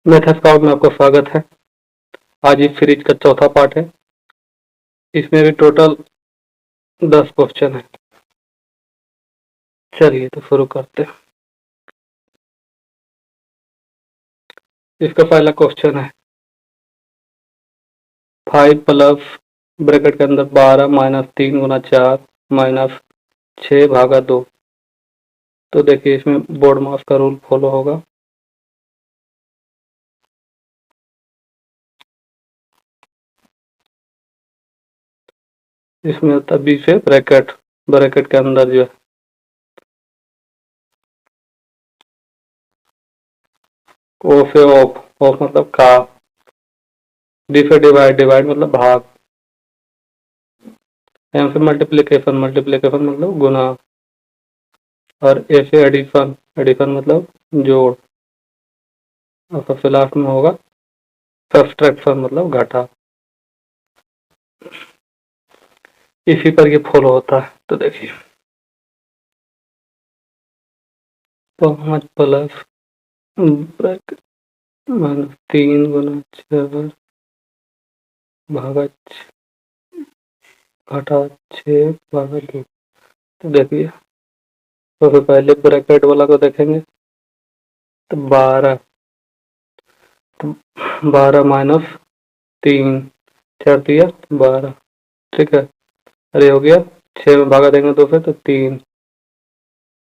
Maths scout में आपका स्वागत है। आज इस सीरीज का चौथा पार्ट है। इसमें भी टोटल 10 क्वेश्चन है। चलिए तो शुरू करते हैं। इसका पहला क्वेश्चन है 5 प्लस ब्रैकेट के अंदर 12 माइनस 3 गुना 4 माइनस 6 भागा 2। तो देखिए इसमें बोर्ड मास का रूल फॉलो होगा। इसमें होता है बी से ब्रैकेट, ब्रैकेट के अंदर जो है ओ से ऑफ, ऑफ मतलब का, डी से डिवाइड, डिवाइड मतलब भाग, एम से मल्टीप्लीकेशन, मल्टीप्लीकेशन मतलब गुना, और ए से एडिशन, एडिशन मतलब जोड़, और सबसे लास्ट में होगा सब्सट्रैक्शन मतलब घटा। इसी पर ये फॉलो होता है। तो देखिए 5 प्लस ब्रैकेट माइनस 3 गुना 4 भागा घटा 6 भागा 2। तो देखिए सबसे पहले ब्रैकेट वाला को देखेंगे तो 12, तो 12 माइनस 3, 4 दिया 12, ठीक है। अरे हो गया 6 में भागा देंगे 2 से तो 3,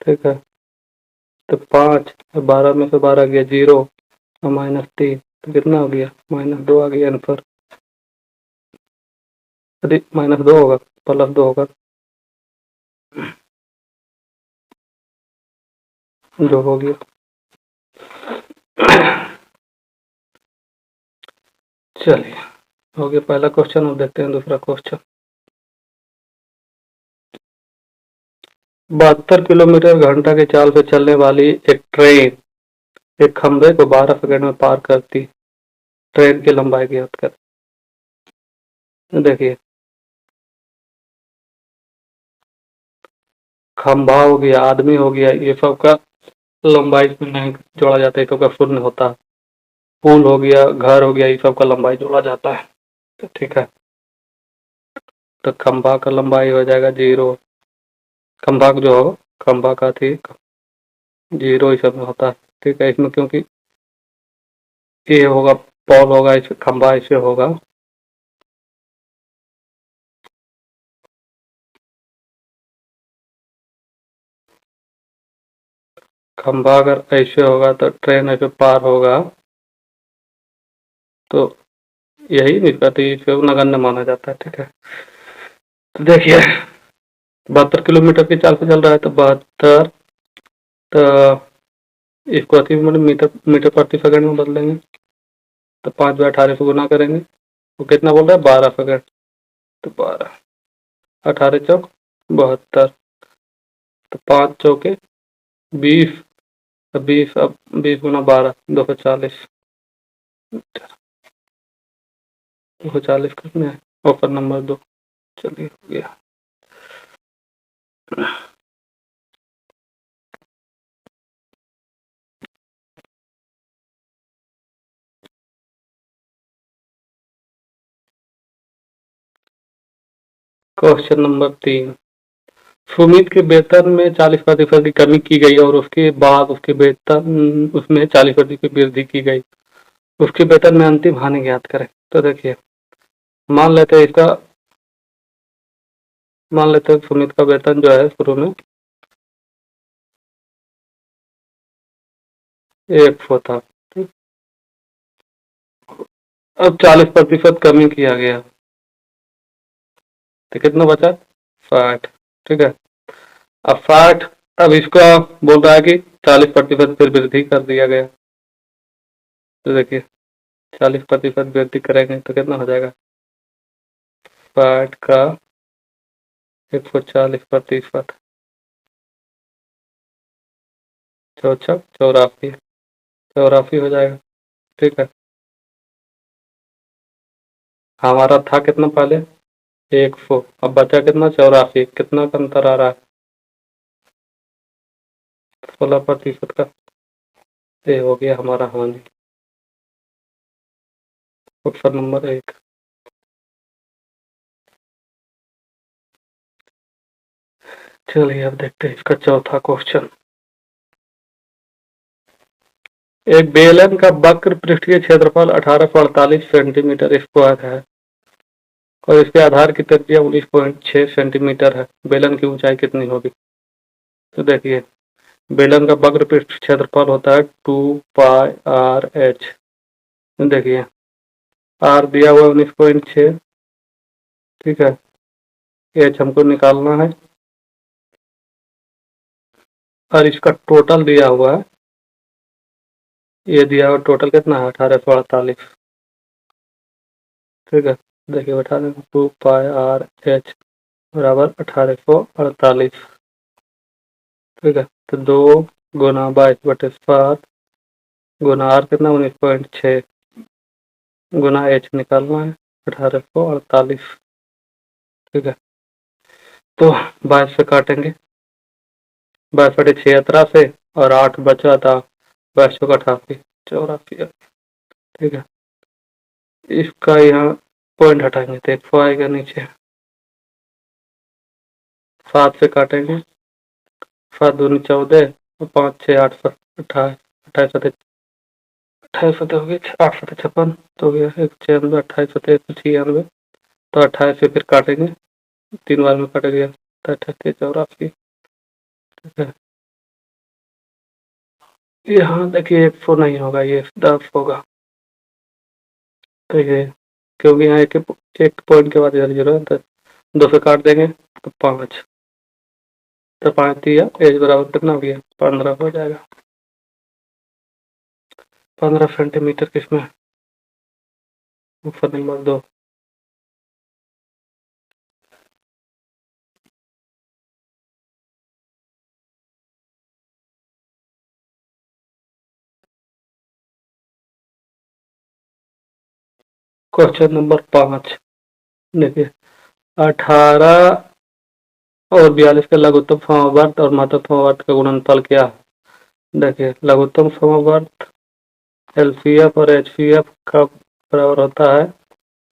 ठीक है। तो 5, 12 में से 12 गया 0 और माइनस 3, तो कितना हो गया -2 आ गया आंसर। यदि -2 होगा +2 होगा जो हो गया। चलिए हो गया पहला क्वेश्चन। अब देखते हैं दूसरा क्वेश्चन। 72 किलोमीटर घंटा की चाल से चलने वाली एक ट्रेन एक खंभे को 12 सेकंड में पार करती। ट्रेन की लंबाई ज्ञात कर। देखिए खंभा हो गया, आदमी हो गया, ये सब का लंबाई इसमें नहीं जोड़ा जाता है, ये सब का शून्य होता है। पुल हो गया, घर हो गया, ये सब का लंबाई जोड़ा जाता है। तो ठीक है, तो खंभा का लंबाई हो जाएगा 0। खंभा जो होगा, खंभा का थी 0 सब में होता है, ठीक है। इसमें क्योंकि ये होगा पॉल होगा, इस खंभा ऐसे होगा, खंभा अगर ऐसे होगा तो ट्रेन ऐसे पार होगा, तो यही दिक्कत है, इसे नगण्य माना जाता है, ठीक है। तो देखिए 72 किलोमीटर की चाल से चल रहा है, तो 72, तो इसको अति मतलब मीटर मीटर प्रति सेकंड में बदलेंगे, तो 5/18 से गुना करेंगे, वो कितना बोल रहा है 12 सेकंड, तो 12, 18 चौक 72, तो 5 चौके 20, तो 20, अब 20 गुना 12 240, 240 कितने है, ऑप्शन नंबर 2। चलिए हो गया। क्वेश्चन नंबर 3, सुमित के वेतन में 40% की कमी की गई और उसके बाद उसके वेतन उसमें 40% की वृद्धि की गई। उसके वेतन में अंतिम हानि ज्ञात करें। तो देखिए मान लेते हैं इसका, मान लेते हैं सुमित का वेतन जो है शुरू में 100 था, ठीक। अब 40% कमी किया गया, तो कितना बचा 60, ठीक है। अब 60, अब इसका बोल रहा है कि 40% फिर वृद्धि कर दिया गया। तो देखिए 40% वृद्धि करेंगे तो कितना हो जाएगा 60 का 140%, चौछक 84, 84 हो जाएगा, ठीक है। हमारा था कितना पहले 100, अब बचा कितना 84, कितना का अंतर आ रहा है 16% का। ये हो गया हमारा हानि। Option number 1। चलिए अब देखते हैं इसका चौथा क्वेश्चन। एक बेलन का वक्र पृष्ठीय क्षेत्रफल 1848 सेंटीमीटर स्क्वायर है और इसके आधार की त्रिज्या 19.6 सेंटीमीटर है। बेलन की ऊंचाई कितनी होगी? तो देखिए, बेलन का वक्र पृष्ठ क्षेत्रफल होता है 2πr/h। देखिए, r दिया हुआ 19.6, ठीक है, h हमको निकालना है और इसका टोटल दिया हुआ है, ये दिया हुआ टोटल कितना है 1848, ठीक है। देखिए 2πr/h बराबर 1848, ठीक है। तो 2 गुना 22/7 गुना r कितना 19.6 गुना h निकालना है 1848, ठीक है। तो 22 से काटेंगे, 22/6 से और 8 बचा था 22 84, ठीक है। इसका यहाँ पॉइंट हटाएंगे तो 100 आएगा नीचे। 7 से काटेंगे, 7 दूनी 14 और 5 6 8 7 28, 28 हो गए, 8 7 56 तो हो गया 196, 28 7 196, तो 28 से फिर काटेंगे, 3 बार में कट गया तो 28 84, ठीक है। यहाँ देखिए 100 नहीं होगा, ये 10 होगा, ठीक है, क्योंकि यहाँ एक पॉइंट के बाद इधर 0 है तो 2 से काट देंगे तो 5, तो 5 दिया, एज बराबर कितना हो गया 15 हो जाएगा। 15 सेंटीमीटर किसमें? Option number 2। क्वेश्चन नंबर 5, देखिए 18 और 42 का लघुत्तम समवर्त और महत्तम समवर्त का गुणनफल क्या है? देखिए लघुत्तम समवर्त एलसीएफ और एचसीएफ का बराबर होता है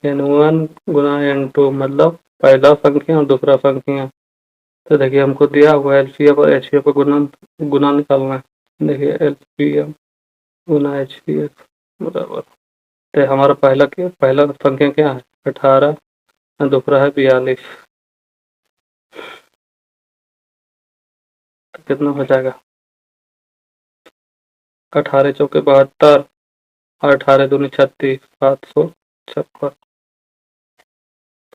n1 गुना n2, मतलब पहला संख्या और दूसरा संख्या। तो देखिए हमको दिया हुआ एलसीएफ और एचसीएफ का गुना निकालना है। देखिए एलसीएफ गुना एचसीएफ बराबर, तो हमारा पहला संख्या क्या है 18 और दूसरा है 42, तो कितना हो जाएगा 18 चौके 72 और 18 दूनी 36, 756,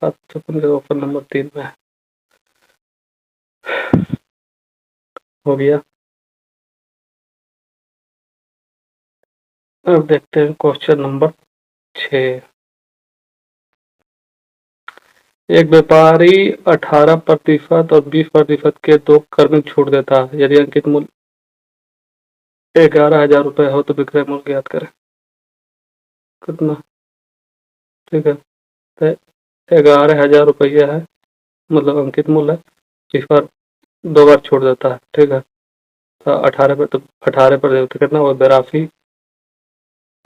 756 का ऑप्शन नंबर 3 में है। हो गया। अब देखते हैं क्वेश्चन नंबर 6। एक व्यापारी 18% और 20% के 2 कर में छूट देता है। यदि अंकित मूल्य 11,000 रुपये हो तो विक्रय मूल्य ज्ञात करें। कितना? ठीक है, तो 11,000 रुपये है, मतलब अंकित मूल्य है, इस पर 2 बार छूट देता है, ठीक है। तो 18 पर, तो 18% तो कितना हुआ 82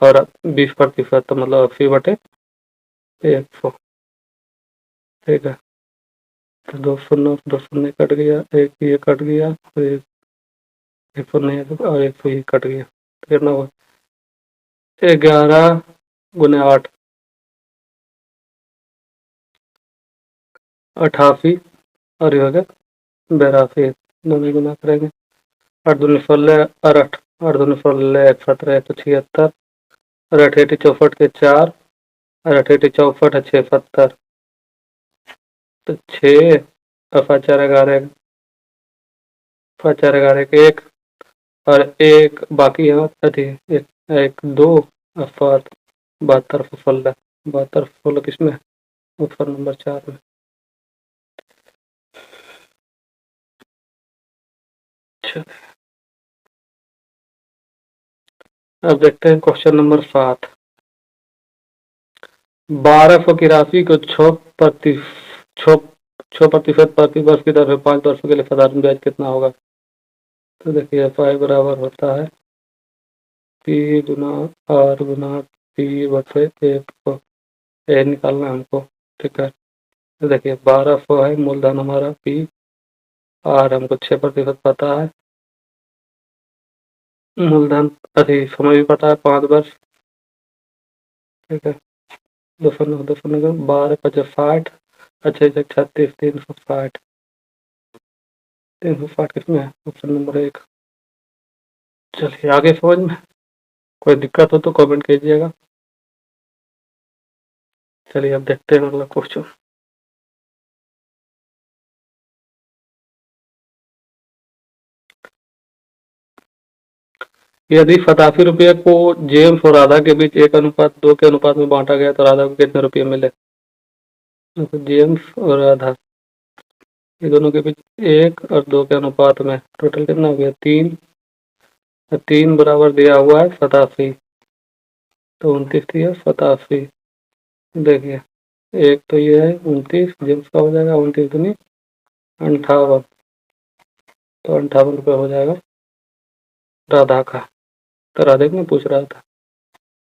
और 20% तो मतलब 80/100, ठीक है। तो 2 शून्य 2 शून्य कट गया, एक ये कट गया, तो एक शून्य और एक ये कट गया, तो कितना हुआ 11 गुने 8 88 और ये हो गया 82, दोनों गुना करेंगे 8 दूनी 16 और 8 दूनी 16 17 176 और 88 64 के 4 और 88 64 है 670, तो 6 और 5 4 11 5 4 11 के 1 और 1 बाकी यहाँ अथी 1 2 और 7 72 16 72 16 किसमें ऑप्शन नंबर 4 में। अच्छा, अब देखते हैं क्वेश्चन नंबर 7। 1200 की राशि को 6% प्रति वर्ष की दर से 5 वर्षों के लिए साधारण ब्याज कितना होगा? तो देखिए फाई बराबर होता है P गुना R गुना P/A4 ए निकालना है हमको, ठीक है। तो देखिए 1200 है मूलधन हमारा P, और हमको 6% पता है, मूलधन अभी समय भी पता है 5 वर्ष, ठीक है। 209 12 5 60, अच्छा 36 360, 360 किसमें है, ऑप्शन नंबर 1। चलिए आगे समझ में, कोई दिक्कत हो तो कमेंट कीजिएगा। चलिए अब देखते हैं अगला क्वेश्चन। यदि 87 रुपये को जेम्स और राधा के बीच 1:2 के अनुपात में बांटा गया तो राधा को कितने रुपये मिले। तो जेम्स और राधा ये दोनों के बीच 1 और 2 के अनुपात में टोटल कितना हो गया 3, 3 बराबर दिया हुआ है 87, तो 29 दिया 87। देखिए एक तो ये है 29, जेम्स का हो जाएगा 29 दूनी 58, तो 58 रुपये हो जाएगा राधा का। तो राधे में पूछ रहा था,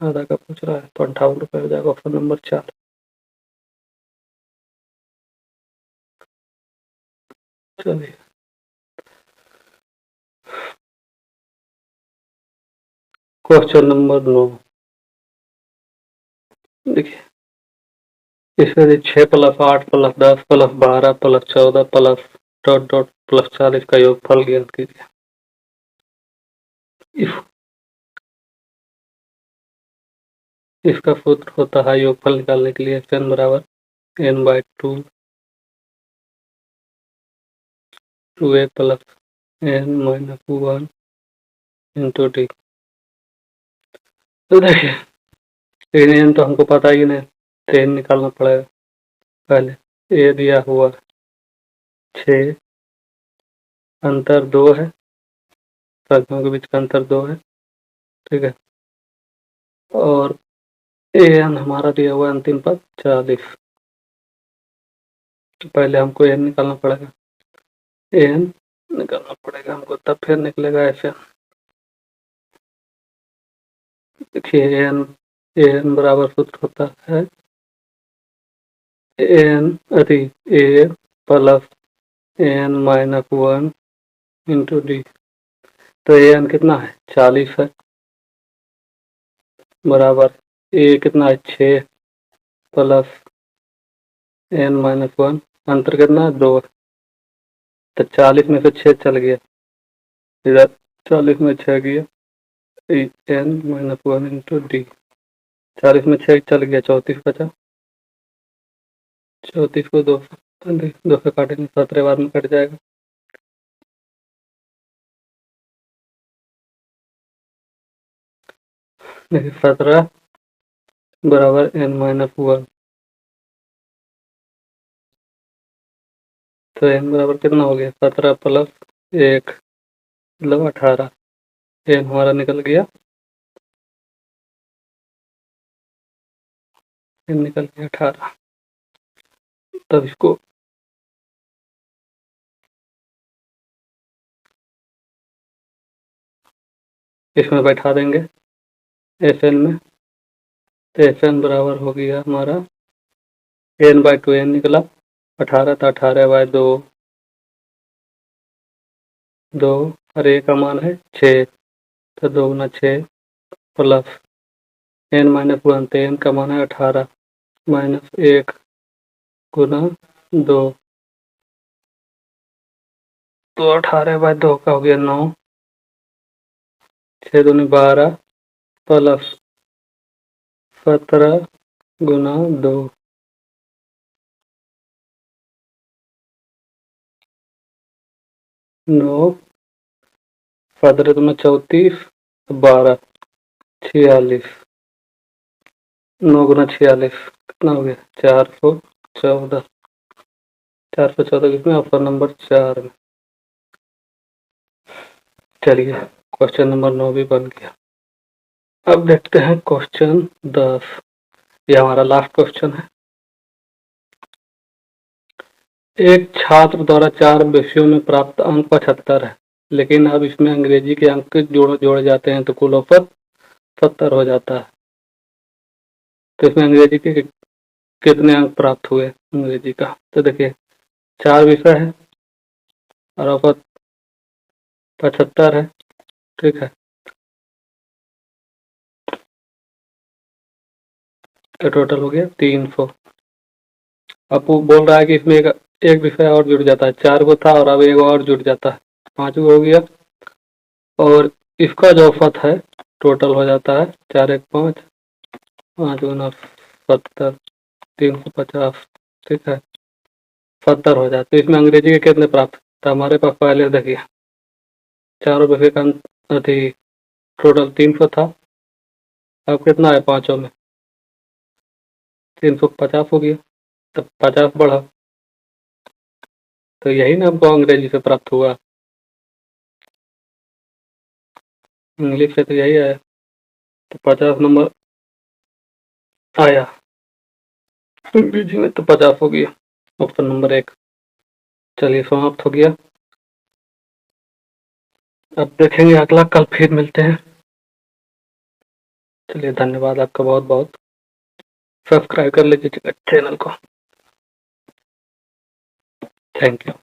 राधा का पूछ रहा है, तो 58 रुपये हो जाएगा ऑप्शन नंबर 4। चलिए क्वेश्चन नंबर 9, देखिए इसमें 6 + 8 + 10 + 12 + 14 प्लस डॉट डॉट प्लस 40 का योगफल ज्ञात कीजिए। इसका सूत्र होता है योगफल निकालने के लिए n बराबर n/2 2a plus n-1 into D. तो देखिए n तो हमको पता ही नहीं, तो n निकालना पड़ेगा। पहले a दिया हुआ 6, अंतर 2 है, संख्याओं के बीच का अंतर 2 है, ठीक है। और an हमारा दिया हुआ अंतिम पद 40, तो पहले हमको n निकालना पड़ेगा, n निकालना पड़ेगा हमको, तब फिर निकलेगा ऐसे। देखिए n बराबर सूत्र होता है a plus n-1 into D. तो an कितना है 40 है, बराबर a कितना है 6 प्लस n-1, अंतर कितना है 2, तो 40 में से 6 चल गया, इधर 40 में 6 गया, n-1 इंटू डी। 40 में 6 चल गया, 34 बचा, 34 को 2 से काटेंगे 17 बार में कट जाएगा। देखिए 17 बराबर n-1, तो n बराबर कितना हो गया 17 प्लस 1 मतलब 18, n हमारा निकल गया, n निकल गया 18। तब इसको इसमें बैठा देंगे Fn में, तो Fn बराबर हो गया हमारा n/2, n निकला 18, तो 18/2, 2 और a का मान है 6, तो 2 गुना 6 प्लस n-1, तो n का मान है 18 माइनस 1 गुना 2, तो 18/2 का हो गया 9, 6 दूनी 12 प्लस 17 गुना 2, 9 17 दूना 34, 12 46, 9 गुना 46 कितना हो गया 414, 414 किसमें ऑप्शन नंबर 4 में। चलिए क्वेश्चन नंबर 9 भी बन गया। अब देखते हैं क्वेश्चन 10, ये हमारा लास्ट क्वेश्चन है। एक छात्र द्वारा 4 विषयों में प्राप्त अंक 75 है, लेकिन अब इसमें अंग्रेजी के अंक जोड़े जाते हैं तो कुल औसत 70 हो जाता है। तो इसमें अंग्रेजी के कितने अंक प्राप्त हुए अंग्रेजी का। तो देखिए 4 विषय है और औसत 75 है, ठीक है। तो टोटल हो गया 300। अब वो बोल रहा है कि इसमें एक विषय और जुड़ जाता है, 4 को था और अब एक और जुड़ जाता है, 5 हो गया। और इसका जो औसत है टोटल हो जाता है 4 1 5, 5 गुना 70, 350, ठीक है, 70 हो जाता है। इसमें अंग्रेजी के कितने प्राप्त था हमारे पास पहले देखिए 4 विषय का अथी टोटल 300 था, अब कितना है पाँचों में 350 हो गया, तब 50 बढ़ा, तो यही ना हमको अंग्रेजी से प्राप्त हुआ। इंग्लिश से तो यही आया, तो 50 नंबर आया, अंग्रेजी में तो 50 हो गया, ऑप्शन नंबर 1। चलिए समाप्त हो गया। अब देखेंगे अगला, कल फिर मिलते हैं। चलिए धन्यवाद आपका बहुत बहुत, सब्सक्राइब कर लीजिए चैनल को। Thank you.